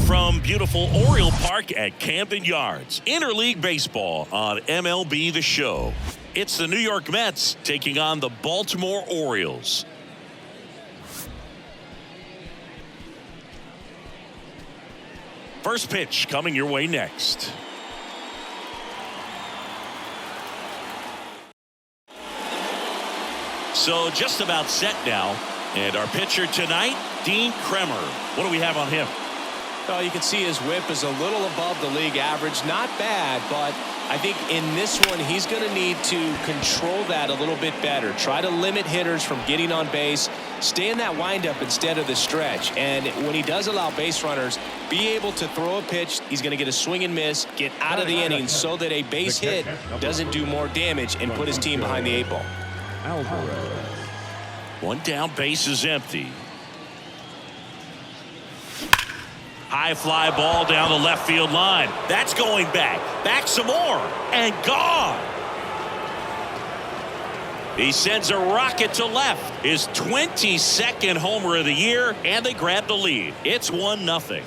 from beautiful Oriole Park at Camden Yards. Interleague baseball on MLB The Show. It's the New York Mets taking on the Baltimore Orioles. First pitch coming your way next. So just about set now. And our pitcher tonight, Dean Kremer. What do we have on him? Well, you can see his whip is a little above the league average. Not bad, but I think in this one he's going to need to control that a little bit better. Try to limit hitters from getting on base. Stay in that windup instead of the stretch. And when he does allow base runners, be able to throw a pitch. He's going to get a swing and miss, get out of the inning so that a base hit doesn't do more damage and put his team behind the 8 ball. One down, base is empty. High fly ball down the left field line. That's going back. Back some more. And gone. He sends a rocket to left. His 22nd homer of the year, and they grab the lead. It's 1-0.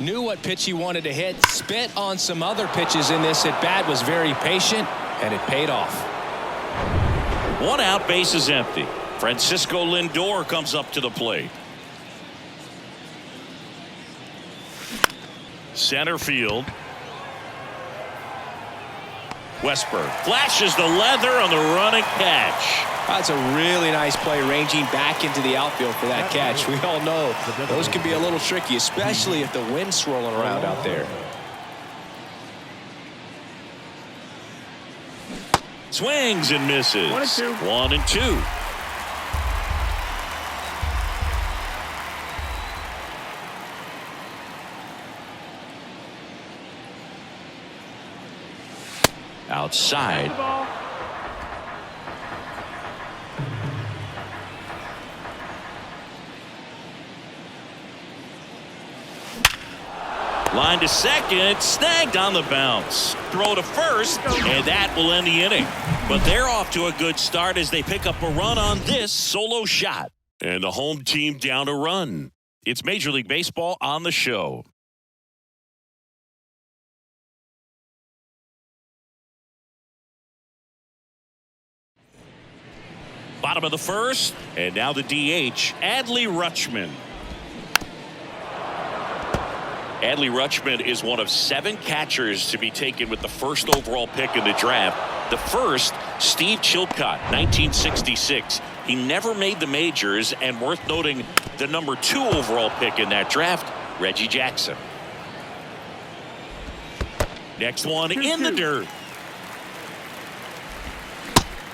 Knew what pitch he wanted to hit. Spit on some other pitches in this at bat. Was very patient, and it paid off. 1 out, base is empty. Francisco Lindor comes up to the plate. Center field. Westberg flashes the leather on the running catch. That's a really nice play, ranging back into the outfield for that catch. We all know those can be a little tricky, especially if the wind's swirling around out there. Swings and misses. 1-2. Outside. Line to second, snagged on the bounce. Throw to first, and that will end the inning. But they're off to a good start as they pick up a run on this solo shot. And the home team down a run. It's Major League Baseball on the show. Bottom of the first, and now the DH, Adley Rutschman. Adley Rutschman is one of 7 catchers to be taken with the first overall pick in the draft. The first, Steve Chilcott, 1966. He never made the majors, and worth noting, the number 2 overall pick in that draft, Reggie Jackson. Next one in the dirt.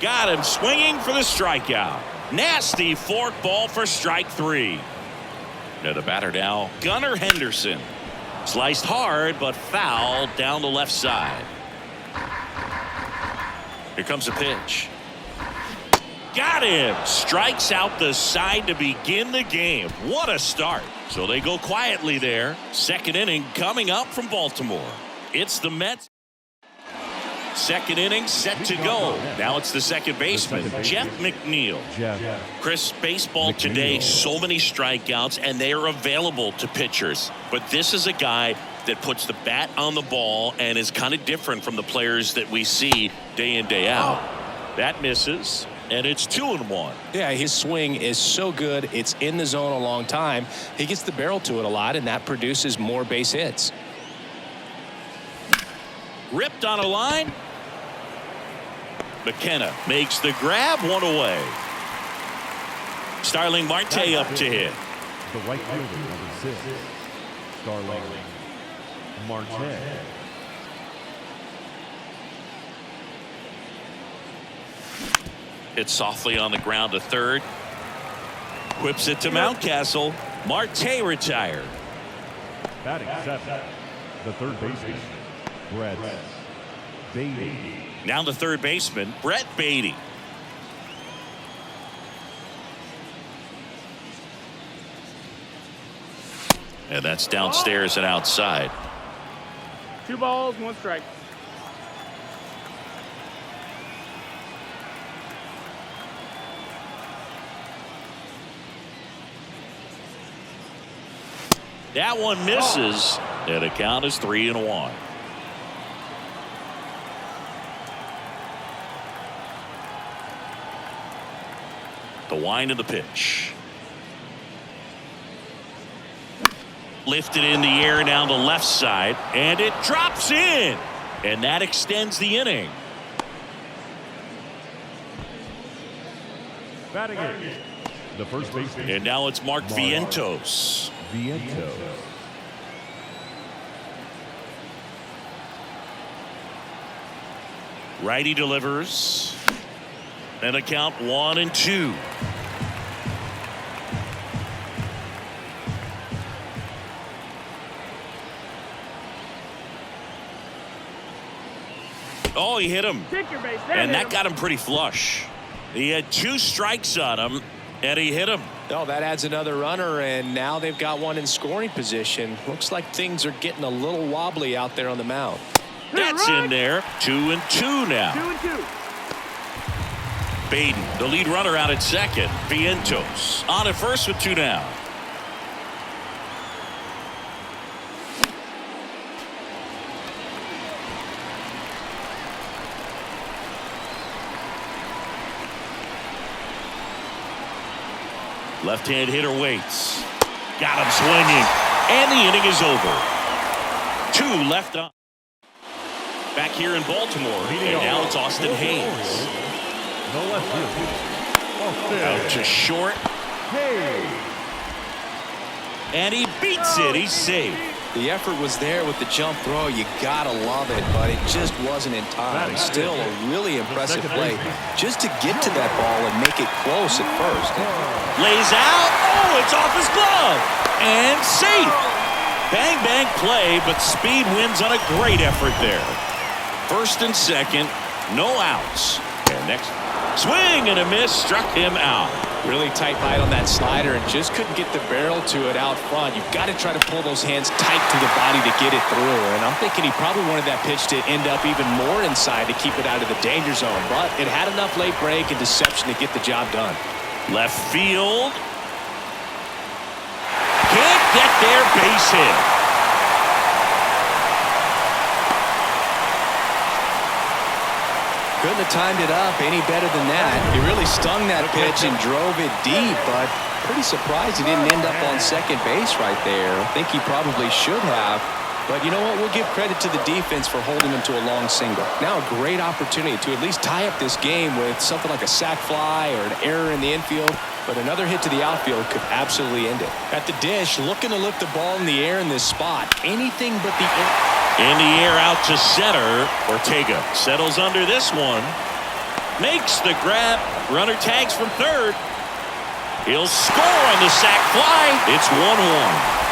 Got him swinging for the strikeout. Nasty fork ball for strike 3. Now the batter now, Gunnar Henderson. Sliced hard, but foul down the left side. Here comes a pitch. Got him. Strikes out the side to begin the game. What a start. So they go quietly there. Second inning coming up from Baltimore. It's the Mets. Second inning set to go. Now it's the second baseman, Jeff McNeil. Chris, baseball today, so many strikeouts, and they are available to pitchers. But this is a guy that puts the bat on the ball and is kind of different from the players that we see day in, day out. That misses, and it's 2-1. Yeah, his swing is so good. It's in the zone a long time. He gets the barrel to it a lot, and that produces more base hits. Ripped on a line. McKenna makes the grab, 1 away. Starling Marte up to hit. The right fielder, number 6, Starling Marte. Hit softly on the ground to third. Whips it to Mountcastle. Marte retired. Batting 7, the third baseman, Brett Beatty. Now the third baseman, Brett Beatty. And that's downstairs and outside. 2 balls, 1 strike. That one misses, and the count is 3-1. The wind of the pitch. Lifted in the air down the left side, and it drops in, and that extends the inning. Batting it. The first baseman. And now it's Mark Vientos. Righty delivers. And a count 1-2. Oh, he hit him. Take your base. And that got him pretty flush. He had 2 strikes on him, and he hit him. Oh, that adds another runner, and now they've got one in scoring position. Looks like things are getting a little wobbly out there on the mound. That's in there. 2-2 now. 2-2. Baden, the lead runner, out at second. Vientos on at first with 2 down. Left-hand hitter waits. Got him swinging. And the inning is over. 2 left on. Back here in Baltimore. And now it's Austin Hayes. No left field. Out to short. And he beats it. He's safe. The effort was there with the jump throw. You gotta love it, but it just wasn't in time. Still a really impressive play just to get to that ball and make it close at first. Lays out. Oh, it's off his glove. And safe. Bang, bang play, but speed wins on a great effort there. First and second, no outs. And next, swing and a miss, struck him out. Really tight bite on that slider and just couldn't get the barrel to it out front. You've got to try to pull those hands tight to the body to get it through. And I'm thinking he probably wanted that pitch to end up even more inside to keep it out of the danger zone. But it had enough late break and deception to get the job done. Left field. Can't get there, base hit. Couldn't have timed it up any better than that. He really stung that pitch and drove it deep, but pretty surprised he didn't end up on second base right there. I think he probably should have. But you know what? We'll give credit to the defense for holding him to a long single. Now a great opportunity to at least tie up this game with something like a sac fly or an error in the infield. But another hit to the outfield could absolutely end it. At the dish, looking to lift the ball in the air in this spot. Anything but the air. In the air out to center. Ortega settles under this one. Makes the grab. Runner tags from third. He'll score on the sac fly. It's 1-1.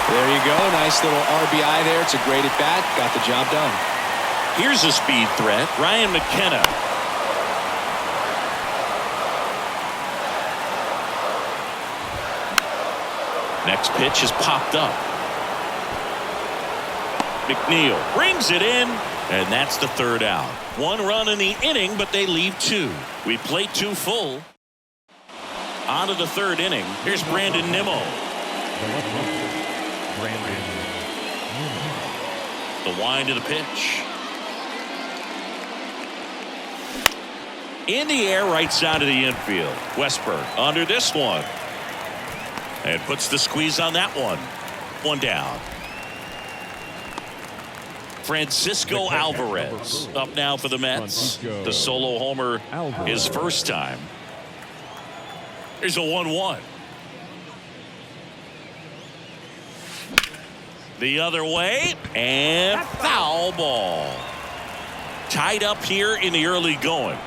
There you go. Nice little RBI there. It's a great at bat. Got the job done. Here's a speed threat. Ryan McKenna. Next pitch is popped up. McNeil brings it in, and that's the third out. 1 run in the inning, but they leave 2. We play 2 full. On to the third inning. Here's Brandon Nimmo. The wind of the pitch. In the air, right side of the infield. Westberg under this one. And puts the squeeze on that one. 1 down. Francisco Alvarez up now for the Mets. The solo homer his first time. Here's a 1-1. The other way, and foul ball. Tied up here in the early going.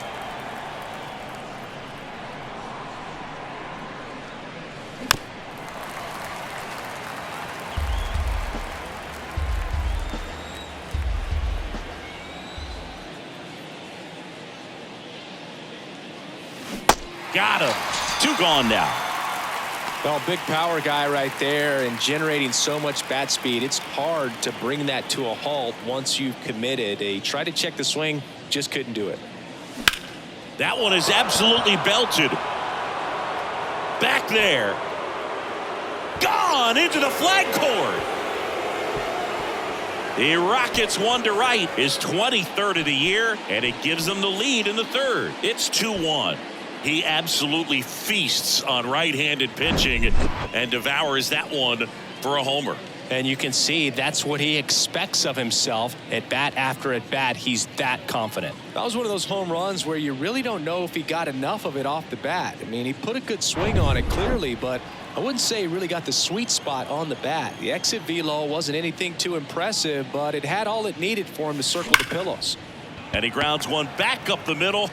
Got him. 2 gone now. Well, big power guy right there and generating so much bat speed. It's hard to bring that to a halt once you've committed. He tried to check the swing, just couldn't do it. That one is absolutely belted. Back there. Gone into the flag cord. The Rockets one to right, his 23rd of the year, and it gives them the lead in the third. It's 2-1. He absolutely feasts on right-handed pitching and devours that one for a homer. And you can see that's what he expects of himself at bat after at bat. He's that confident. That was one of those home runs where you really don't know if he got enough of it off the bat. I mean, he put a good swing on it clearly, but I wouldn't say he really got the sweet spot on the bat. The exit velo wasn't anything too impressive, but it had all it needed for him to circle the pillows. And he grounds one back up the middle.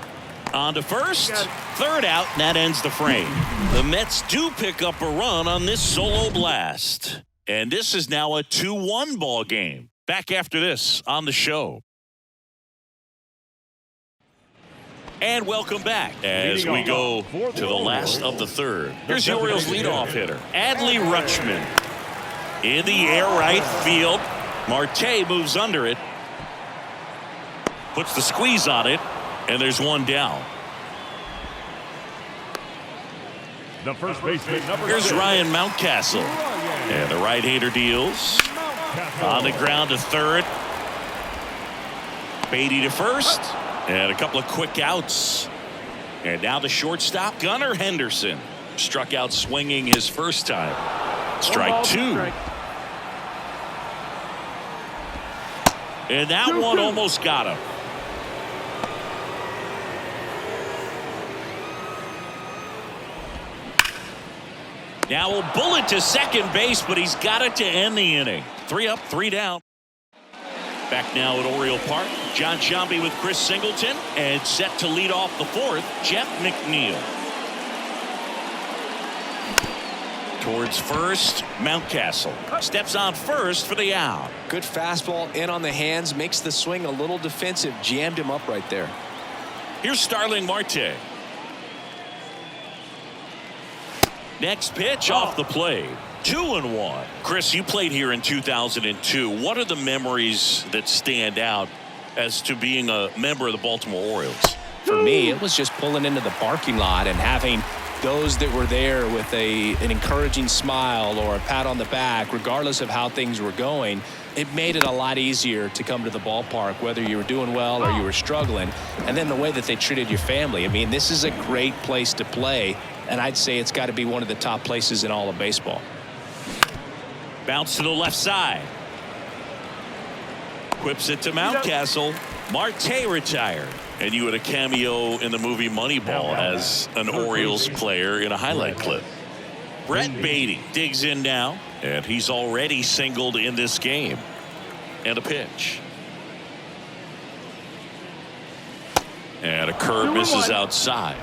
On to first, third out, and that ends the frame. The Mets do pick up a run on this solo blast. And this is now a 2-1 ball game. Back after this on the show. And welcome back as we go to the last of the third. Here's the Orioles leadoff hitter, Adley Rutschman. In the air right field. Marte moves under it. Puts the squeeze on it. And there's one down. The first baseman, Here's Ryan Mountcastle. And the right-hander deals. On the ground to third. Beatty to first. And a couple of quick outs. And now the shortstop, Gunnar Henderson. Struck out swinging his first time. Strike two. And that one almost got him. Now a bullet to second base, but he's got it to end the inning. 3 up, 3 down. Back now at Oriole Park. John Sciambi with Chris Singleton. And set to lead off the fourth, Jeff McNeil. Towards first, Mountcastle. Steps on first for the out. Good fastball in on the hands. Makes the swing a little defensive. Jammed him up right there. Here's Starling Marte. Next pitch off the plate. 2-1. Chris, you played here in 2002. What are the memories that stand out as to being a member of the Baltimore Orioles? For me, it was just pulling into the parking lot and having those that were there with an encouraging smile or a pat on the back, regardless of how things were going. It made it a lot easier to come to the ballpark, whether you were doing well or you were struggling. And then the way that they treated your family. I mean, this is a great place to play. And I'd say it's got to be one of the top places in all of baseball. Bounce to the left side. Whips it to Mountcastle. Marte retired. And you had a cameo in the movie Moneyball as an Orioles player in a highlight clip. Brett Beatty digs in now. And he's already singled in this game. And a pitch. And a curve misses outside.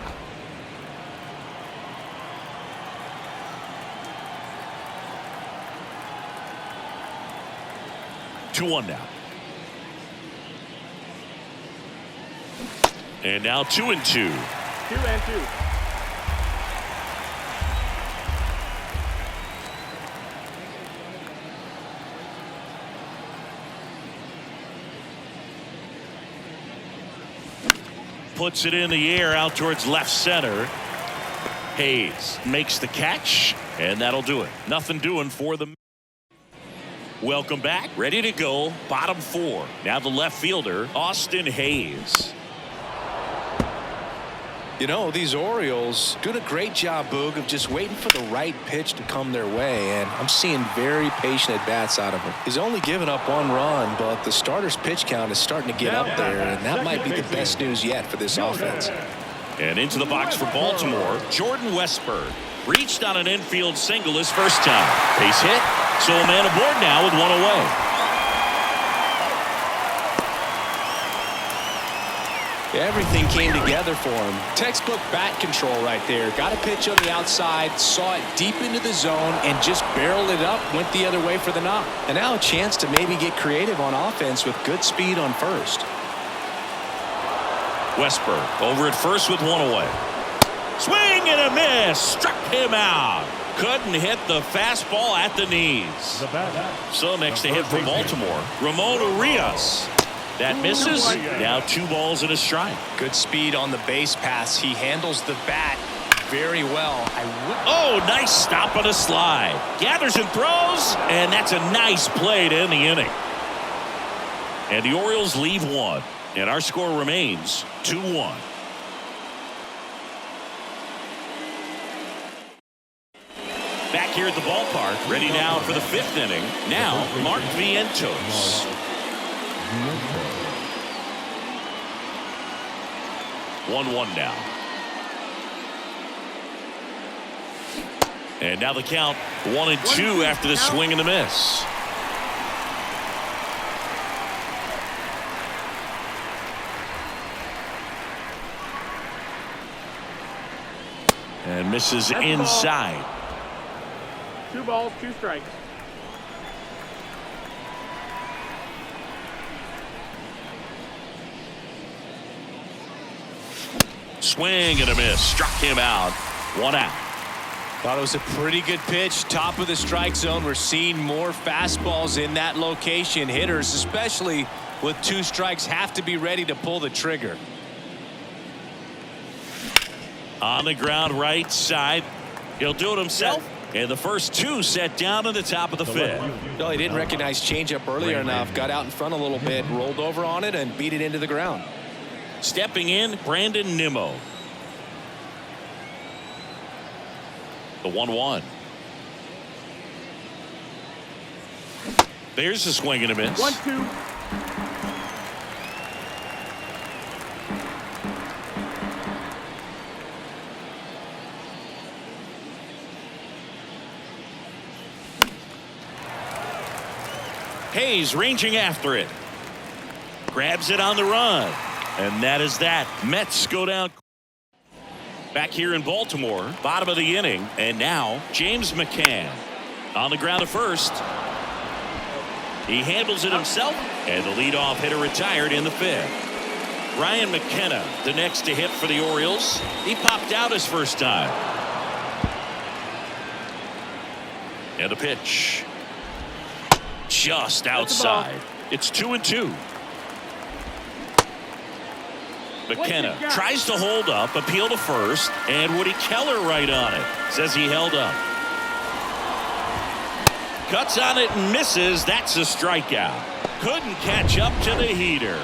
2-1 now. And now 2-2. 2-2. Puts it in the air out towards left center. Hayes makes the catch, and that'll do it. Nothing doing for them. Welcome back. Ready to go. Bottom four. Now the left fielder, Austin Hayes. You know, these Orioles doing a great job, Boog, of just waiting for the right pitch to come their way, and I'm seeing very patient at-bats out of him. He's only given up 1 run, but the starter's pitch count is starting to get up there, and that might be the best news yet for this offense. And into the box for Baltimore, Jordan Westburg. Reached on an infield single his first time. Base hit, so a man aboard now with 1 away. Everything came together for him. Textbook bat control right there. Got a pitch on the outside, saw it deep into the zone, and just barreled it up, went the other way for the knock. And now a chance to maybe get creative on offense with good speed on first. Westburg over at first with 1 away. Swing and a miss. Struck him out. Couldn't hit the fastball at the knees. The batter. So next to hit for Baltimore, Ramon Urias. That misses. Now 2 balls and a strike. Good speed on the base pass. He handles the bat very well. Oh, nice stop on a slide. Gathers and throws, and that's a nice play to end the inning. And the Orioles leave 1, and our score remains 2-1. Back here at the ballpark, ready now for the 5th inning. Now, Mark Vientos. 1-1 now. And now the count 1-2 after the swing and the miss. And misses inside. 2 balls, 2 strikes. Swing and a miss. Struck him out. 1 out. Thought it was a pretty good pitch. Top of the strike zone. We're seeing more fastballs in that location. Hitters, especially with 2 strikes, have to be ready to pull the trigger. On the ground right side. He'll do it himself. And the first 2 set down to the top of the 5th. No, he didn't recognize changeup earlier enough. Got out in front a little bit, rolled over on it, and beat it into the ground. Stepping in, Brandon Nimmo. The 1-1. There's a swing and a miss. 1-2. Hayes ranging after it. Grabs it on the run. And that is that. Mets go down. Back here in Baltimore, bottom of the inning. And now James McCann on the ground at first. He handles it himself. And the leadoff hitter retired in the 5th. Ryan McKenna, the next to hit for the Orioles. He popped out his first time. And the pitch. Just outside. It's 2-2. McKenna tries to hold up, appeal to first, and Woody Keller right on it. Says he held up. Cuts on it and misses. That's a strikeout. Couldn't catch up to the heater.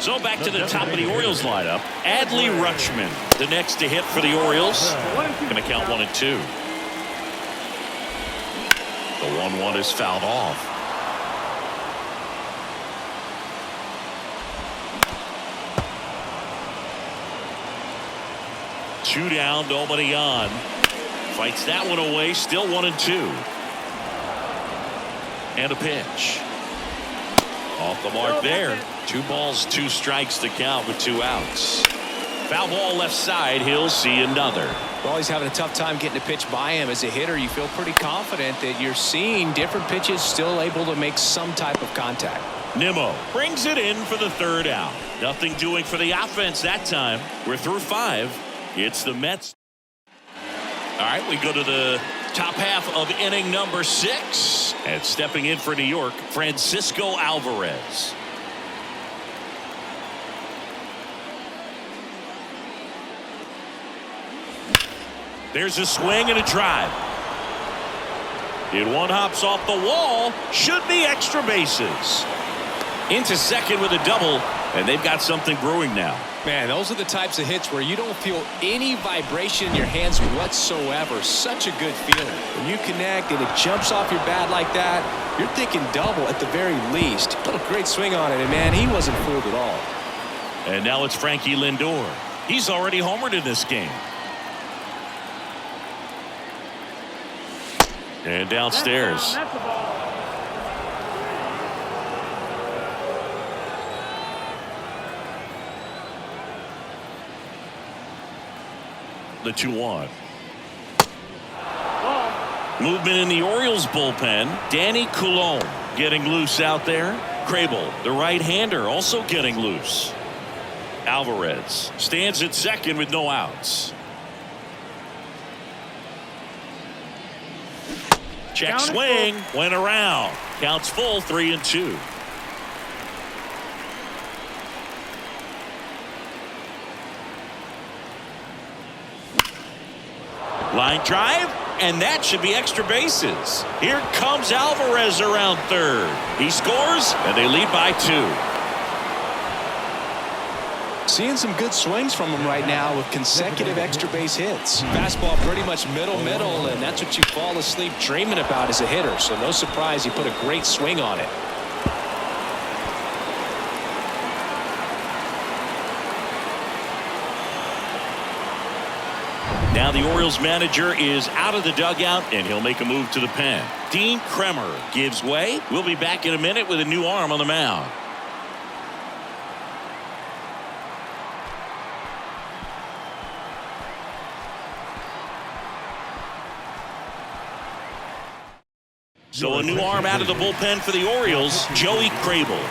So back to the top of the Orioles lineup. Adley Rutschman, the next to hit for the Orioles. Going to count 1-2. The 1-1 is fouled off. Two down, nobody on. Fights that one away, still 1-2. And a pitch. Off the mark there. 2 balls, 2 strikes to count with 2 outs. Foul ball left side, he'll see another. Well, he's having a tough time getting a pitch by him. As a hitter, you feel pretty confident that you're seeing different pitches still able to make some type of contact. Nimmo brings it in for the 3rd out. Nothing doing for the offense that time. We're through 5. It's the Mets. All right, we go to the top half of inning number 6. And stepping in for New York, Francisco Alvarez. There's a swing and a drive. And one hops off the wall. Should be extra bases. Into second with a double, and they've got something brewing now. Man, those are the types of hits where you don't feel any vibration in your hands whatsoever. Such a good feeling. When you connect and it jumps off your bat like that, you're thinking double at the very least. Put a great swing on it, and man, he wasn't fooled at all. And now it's Frankie Lindor. He's already homered in this game. And downstairs. That's the ball. The 2-1. Movement in the Orioles bullpen. Danny Coulombe getting loose out there. Crable, the right-hander, also getting loose. Alvarez stands at second with no outs. Check swing. Went around. Counts full 3-2. Line drive, and that should be extra bases. Here comes Alvarez around third. He scores, and they lead by 2. Seeing some good swings from him right now with consecutive extra base hits. Fastball pretty much middle, and that's what you fall asleep dreaming about as a hitter. So no surprise he put a great swing on it. Now the Orioles manager is out of the dugout, and he'll make a move to the pen. Dean Kremer gives way. We'll be back in a minute with a new arm on the mound. So a new arm out of the bullpen for the Orioles, Joey Crable.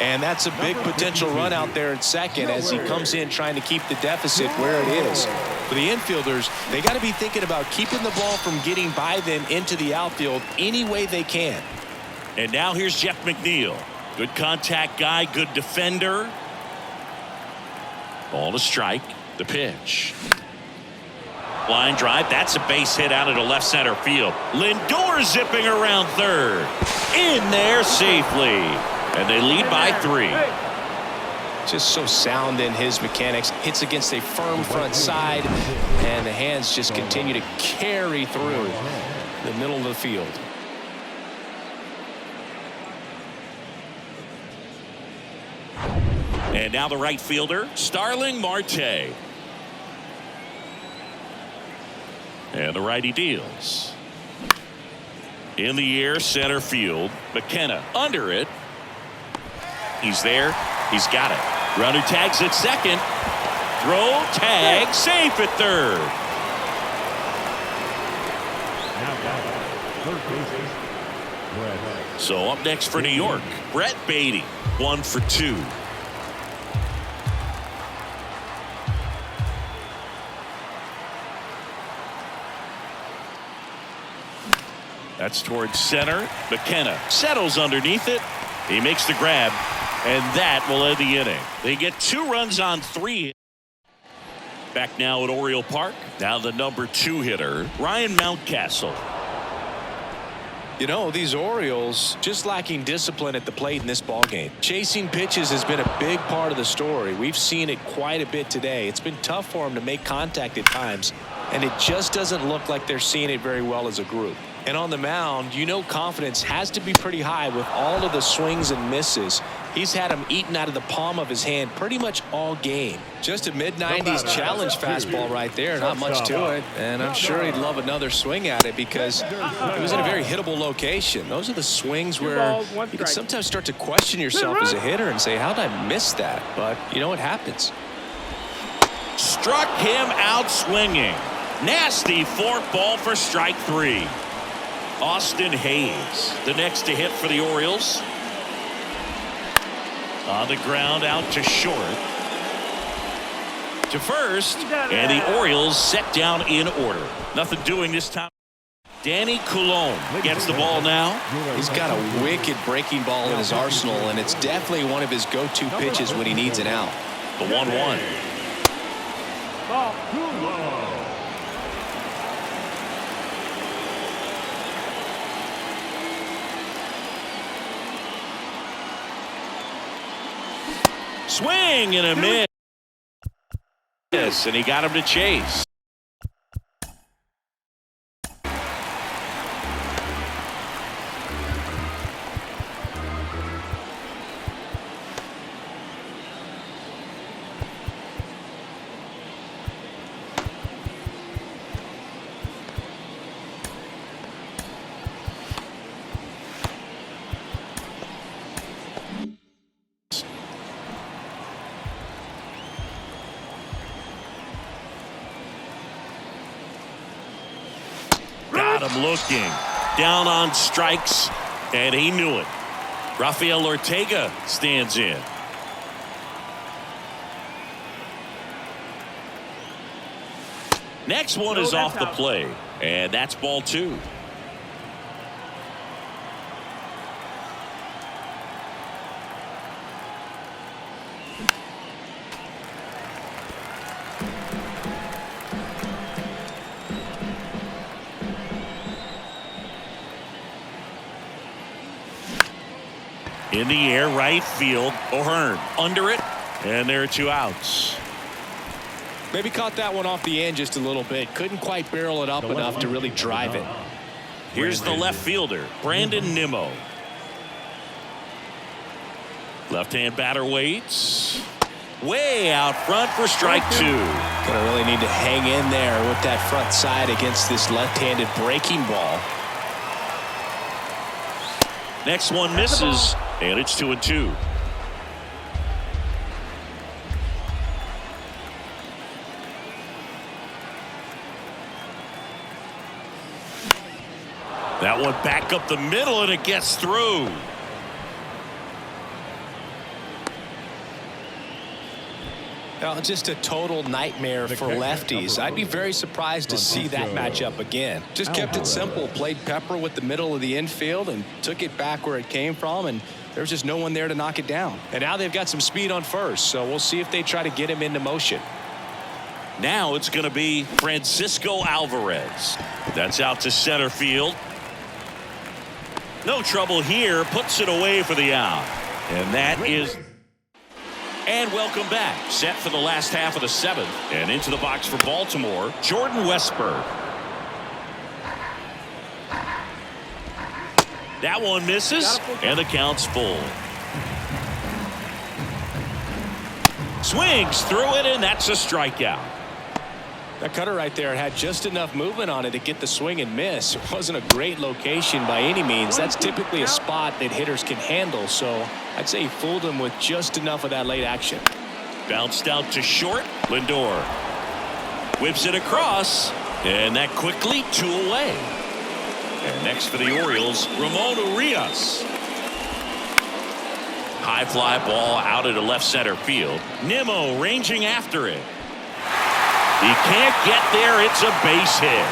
And that's a big potential run out there at second as he comes in trying to keep the deficit where it is. For the infielders, they got to be thinking about keeping the ball from getting by them into the outfield any way they can. And now here's Jeff McNeil. Good contact guy, good defender. Ball to strike. The pitch. Line drive. That's a base hit out into left center field. Lindor zipping around third. In there safely. And they lead by 3. Just so sound in his mechanics. Hits against a firm front side. And the hands just continue to carry through the middle of the field. And now the right fielder, Starling Marte. And the righty deals. In the air, center field. McKenna under it. He's there. He's got it. Runner tags at second. Throw, tag, safe at third. So up next for New York, Brett Beatty, 1 for 2. That's towards center. McKenna settles underneath it. He makes the grab, and that will end the inning. They get 2 runs on 3. Back now at Oriole Park. Now the number 2 hitter, Ryan Mountcastle. You know, these Orioles just lacking discipline at the plate in this ballgame. Chasing pitches has been a big part of the story. We've seen it quite a bit today. It's been tough for them to make contact at times, and it just doesn't look like they're seeing it very well as a group. And on the mound, you know, confidence has to be pretty high with all of the swings and misses. He's had them eaten out of the palm of his hand pretty much all game. Just a mid-90s challenge fastball right there. Not much to it. And I'm sure he'd love another swing at it because it was in a very hittable location. Those are the swings where you can sometimes start to question yourself as a hitter and say, how did I miss that? But, you know, it happens. Struck him out swinging. Nasty fork ball for strike 3. Austin Hayes, the next to hit for the Orioles. On the ground, out to short. To first, and the Orioles set down in order. Nothing doing this time. Danny Coulombe gets the ball now. He's got a wicked breaking ball in his arsenal, and it's definitely one of his go-to pitches when he needs an out. The 1-1. Ball. Swing and a miss. Yes, and he got him to chase. Got him looking. Down on strikes, and he knew it. Rafael Ortega stands in. Next one is off the play, and that's ball 2. In the air, right field. O'Hearn under it, and there are 2 outs. Maybe caught that one off the end just a little bit. Couldn't quite barrel it up enough to really drive it. Here's the left fielder, Brandon Nimmo. Left-hand batter waits. Way out front for strike 2. Gonna really need to hang in there with that front side against this left-handed breaking ball. Next one misses, and it's 2-2. That one back up the middle, and it gets through. Now, just a total nightmare for lefties. I'd be very surprised to see that matchup again. Just kept it simple, played pepper with the middle of the infield and took it back where it came from, and there was just no one there to knock it down. And now they've got some speed on first, so we'll see if they try to get him into motion. Now it's going to be Francisco Alvarez. That's out to center field. No trouble here, puts it away for the out. And that is... And welcome back. Set for the last half of the 7th. And into the box for Baltimore, Jordan Westburg. That one misses, and the count's full. Swings through it, and that's a strikeout. That cutter right there had just enough movement on it to get the swing and miss. It wasn't a great location by any means. That's typically a spot that hitters can handle, so I'd say he fooled him with just enough of that late action. Bounced out to short. Lindor whips it across, and that quickly 2 away. And next for the Orioles, Ramon Urias. High fly ball out into left center field. Nimmo ranging after it. He can't get there. It's a base hit.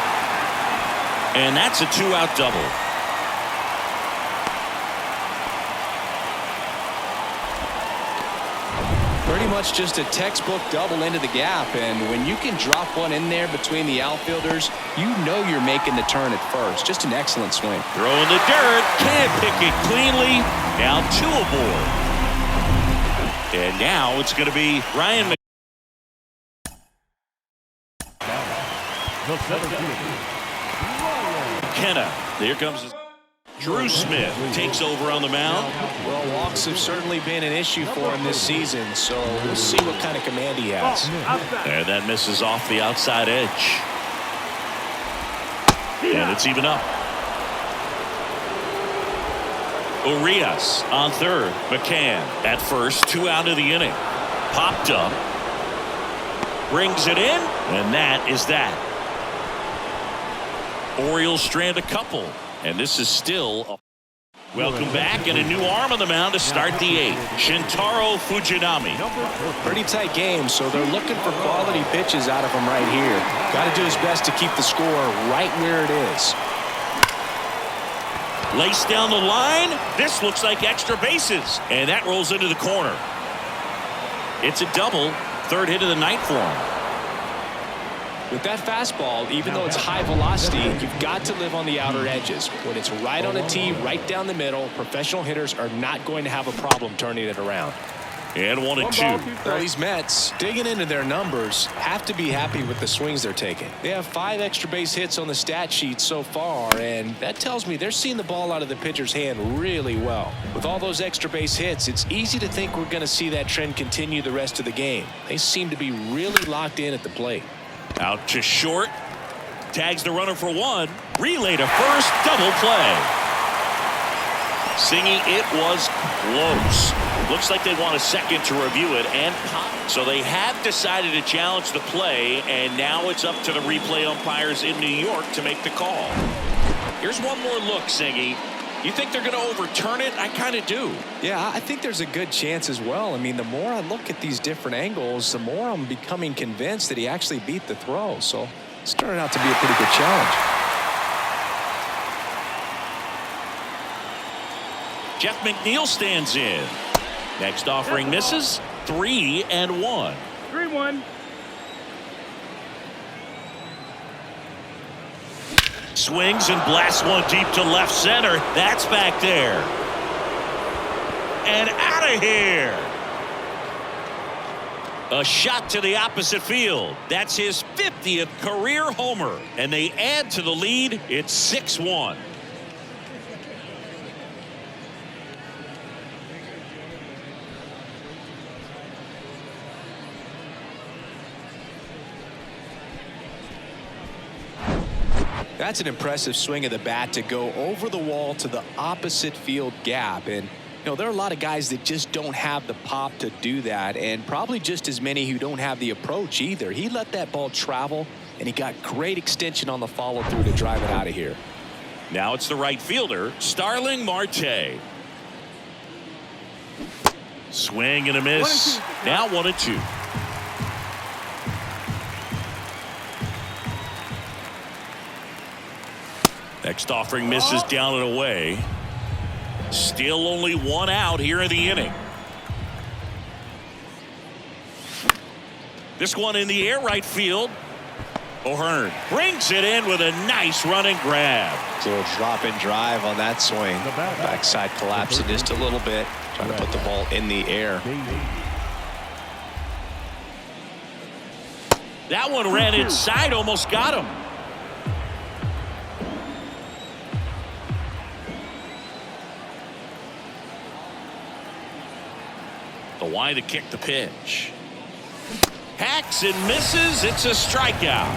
And that's a 2-out double. Pretty much just a textbook double into the gap, and when you can drop one in there between the outfielders, you know you're making the turn at first. Just an excellent swing. Throwing the dirt. Can't pick it cleanly. Now 2 aboard. And now it's going to be Ryan McKenna. Here comes Drew Smith. Takes over on the mound. Well, walks have certainly been an issue for him this season, so we'll see what kind of command he has. And that misses off the outside edge. And it's even up. Urias on third. McCann at first. 2 out of the inning. Popped up. Brings it in. And that is that. Orioles strand a couple. And this is still a... Welcome back, and a new arm on the mound to start the 8th. Shintaro Fujinami. Pretty tight game, so they're looking for quality pitches out of him right here. Got to do his best to keep the score right where it is. Laced down the line. This looks like extra bases. And that rolls into the corner. It's a double. 3rd hit of the night for him. With that fastball, even though it's high velocity, you've got to live on the outer edges. When it's right on a tee, right down the middle, professional hitters are not going to have a problem turning it around. And 1-2. Well, these Mets, digging into their numbers, have to be happy with the swings they're taking. They have 5 extra base hits on the stat sheet so far, and that tells me they're seeing the ball out of the pitcher's hand really well. With all those extra base hits, it's easy to think we're going to see that trend continue the rest of the game. They seem to be really locked in at the plate. Out to short. Tags the runner for 1. Relay to first. Double play. Singy, it was close. Looks like they want a second to review it and pop. So they have decided to challenge the play, and now it's up to the replay umpires in New York to make the call. Here's one more look, Singy. You think they're going to overturn it? I kind of do. Yeah, I think there's a good chance as well. I mean, the more I look at these different angles, the more I'm becoming convinced that he actually beat the throw. So it's turning out to be a pretty good challenge. Jeff McNeil stands in. Next offering misses. 3-1. 3-1. Swings and blasts one deep to left center. That's back there. and out of here. A shot to the opposite field. That's his 50th career homer. And they add to the lead. It's 6-1. That's an impressive swing of the bat to go over the wall to the opposite field gap. And there are a lot of guys that just don't have the pop to do that, and probably just as many who don't have the approach either. He let that ball travel, and he got great extension on the follow through to drive it out of here. Now it's the right fielder, Starling Marte. Swing and a miss. Now 1-2. Next offering misses down and away. Still only one out here in the inning. This one in the air, right field. O'Hearn brings it in with a nice running grab. A little drop and drive on that swing. Backside collapsing just a little bit. Trying to put the ball in the air. That one ran inside, almost got him. The wide to kick the pitch. Hacks and misses. It's a strikeout.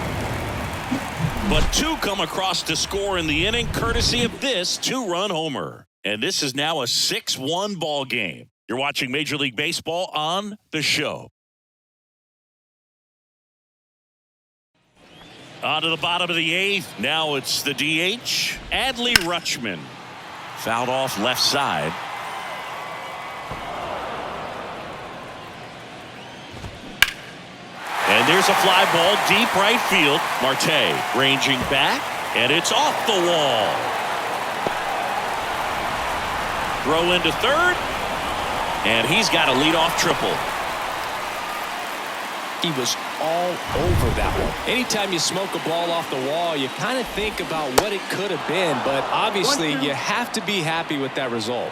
But two come across to score in the inning, courtesy of this two-run homer. And this is now a 6-1 ball game. You're watching Major League Baseball on The Show. On to the bottom of the eighth. Now it's the DH, Adley Rutschman. Fouled off left side. And there's a fly ball deep right field. Marte ranging back, and it's off the wall. Throw into third, and he's got a leadoff triple. He was all over that one. Anytime you smoke a ball off the wall, you kind of think about what it could have been, but obviously you have to be happy with that result.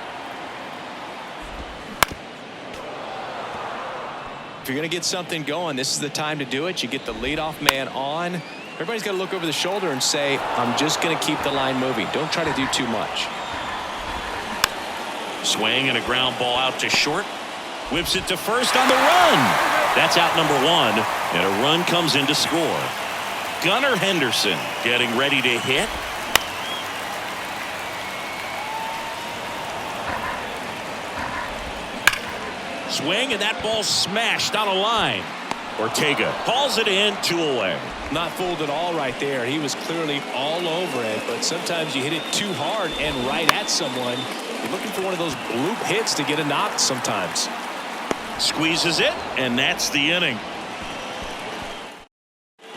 If you're going to get something going, this is the time to do it. You get the leadoff man on. Everybody's got to look over the shoulder and say, I'm just going to keep the line moving. Don't try to do too much. Swing and a ground ball out to short. Whips it to first on the run. That's out number one, and a run comes in to score. Gunnar Henderson getting ready to hit. Swing, and that ball smashed on a line. Ortega calls it in, 2 away. Not fooled at all right there. He was clearly all over it, but sometimes you hit it too hard and right at someone. You're looking for one of those bloop hits to get a knock sometimes. Squeezes it, and that's the inning.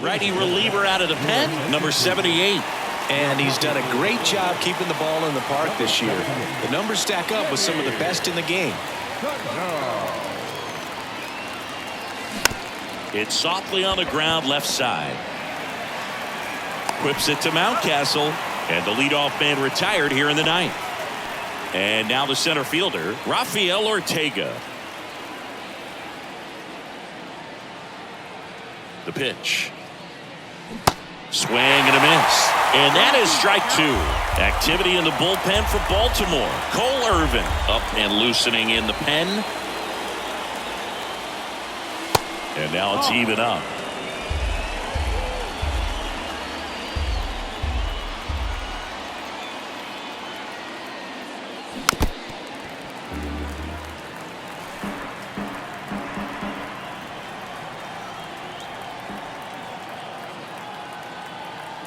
Righty reliever out of the pen, number 78. And he's done a great job keeping the ball in the park this year. The numbers stack up with some of the best in the game. It's softly on the ground left side. Whips it to Mountcastle, and the leadoff man retired here in the ninth. And now the center fielder, Rafael Ortega. The pitch. Swing and a miss. And that is strike two. Activity in the bullpen for Baltimore. Cole Irvin up and loosening in the pen. And now it's even up.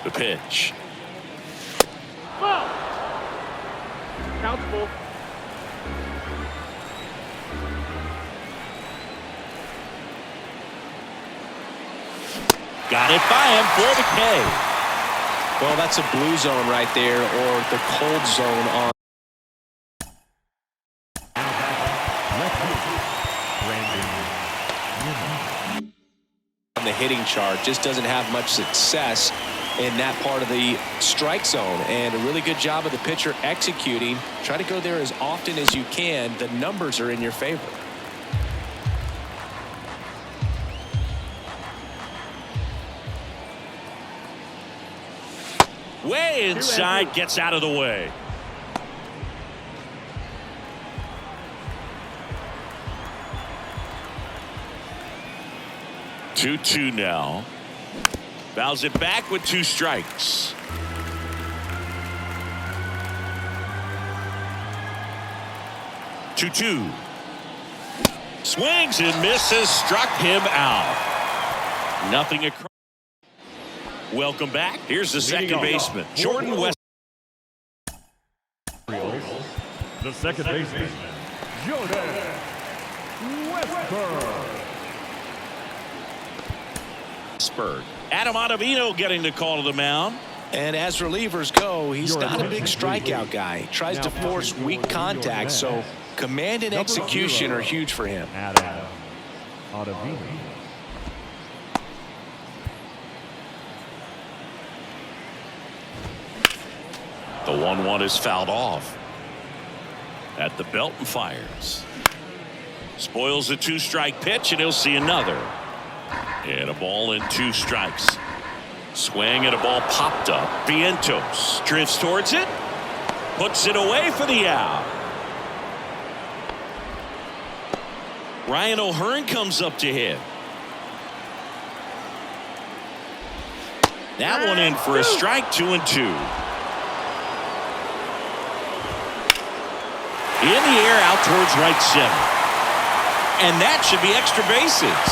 The pitch. Ball. Count full. Got it by him for the K. Well, that's a blue zone right there, or the cold zone on the hitting chart. Just doesn't have much success in that part of the strike zone, and a really good job of the pitcher executing. Try to go there as often as you can. The numbers are in your favor. Way inside, gets out of the way. Two now. Fouls it back with 2 strikes. Two. Swings and misses, struck him out. Nothing across. Welcome back. Here's the second baseman, Jordan West. Orioles, the second baseman, Jordan Westburg. Adam Ottavino getting the call to the mound. And as relievers go, he's not a big strikeout guy. He tries to force weak contact, so command and execution are huge for him. Adam Ottavino. The 1-1 is fouled off. At the belt and fires. Spoils a 2-strike pitch, and he'll see another. And a ball and 2 strikes. Swing and a ball popped up. Vientos drifts towards it. Puts it away for the out. Ryan O'Hearn comes up to hit. That one in for a strike. 2-2. In the air out towards right center. And that should be extra bases.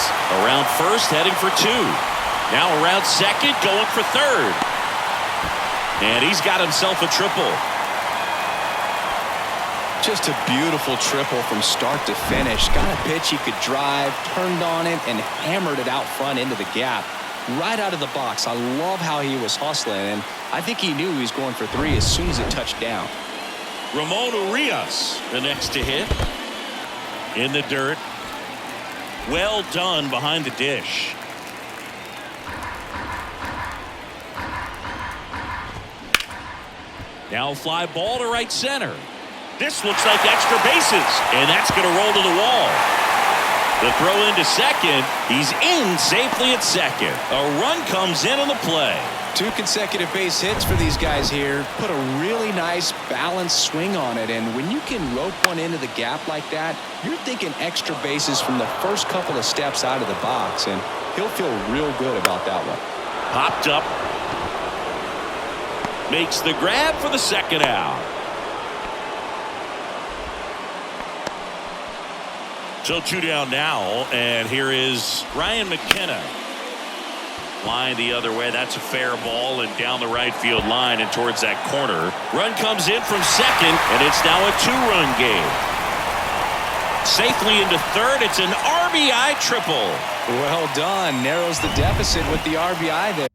Around first, heading for 2. Now around second, going for third. And he's got himself a triple. Just a beautiful triple from start to finish. Got a pitch he could drive, turned on it, and hammered it out front into the gap. Right out of the box. I love how he was hustling, and I think he knew he was going for 3 as soon as it touched down. Ramon Urias, the next to hit. In the dirt. Well done behind the dish. Now fly ball to right center. This looks like extra bases, and that's going to roll to the wall. The throw into second. He's in safely at second. A run comes in on the play. 2 consecutive base hits for these guys here. Put a really nice balanced swing on it, and when you can rope one into the gap like that, you're thinking extra bases from the first couple of steps out of the box, and he'll feel real good about that one. Popped up. Makes the grab for the second out. So 2 down now, and here is Ryan McKenna. Line the other way. That's a fair ball, and down the right field line and towards that corner. Run comes in from second, and it's now a 2-run game. Safely into third. It's an RBI triple. Well done. Narrows the deficit with the RBI there.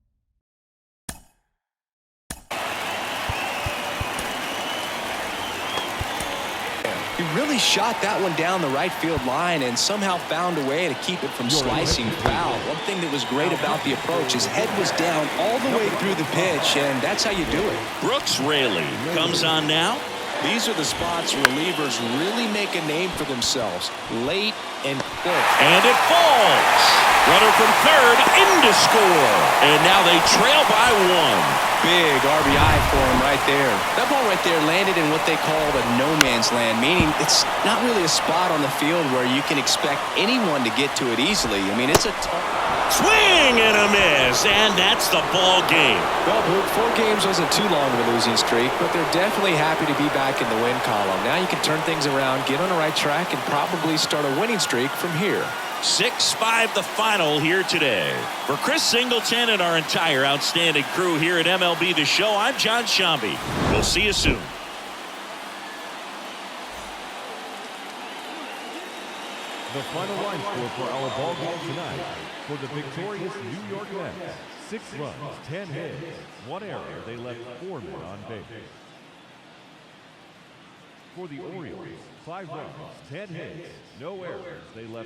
He really shot that one down the right field line and somehow found a way to keep it from slicing foul. One thing that was great about the approach, his head was down all the way through the pitch, and that's how you do it. Brooks Raley comes on now. These are the spots relievers really make a name for themselves. Late and quick. And it falls. Runner from third in to score. And now they trail by 1. Big RBI for him right there. That ball right there landed in what they call the no man's land, meaning it's not really a spot on the field where you can expect anyone to get to it easily. I mean, it's a swing and a miss, and that's the ball game. Well, Luke, 4 games wasn't too long of a losing streak, but they're definitely happy to be back in the win column. Now you can turn things around, get on the right track, and probably start a winning streak from here. 6-5 the final here today. For Chris Singleton and our entire outstanding crew here at MLB The Show, I'm John Shambi. We'll see you soon. The final line score for our ball game tonight. For the victorious New York Mets, 6 runs, 10 hits, 1 error. They left 4 men on base. For the Orioles, 5 runs, 10 hits, no errors. They left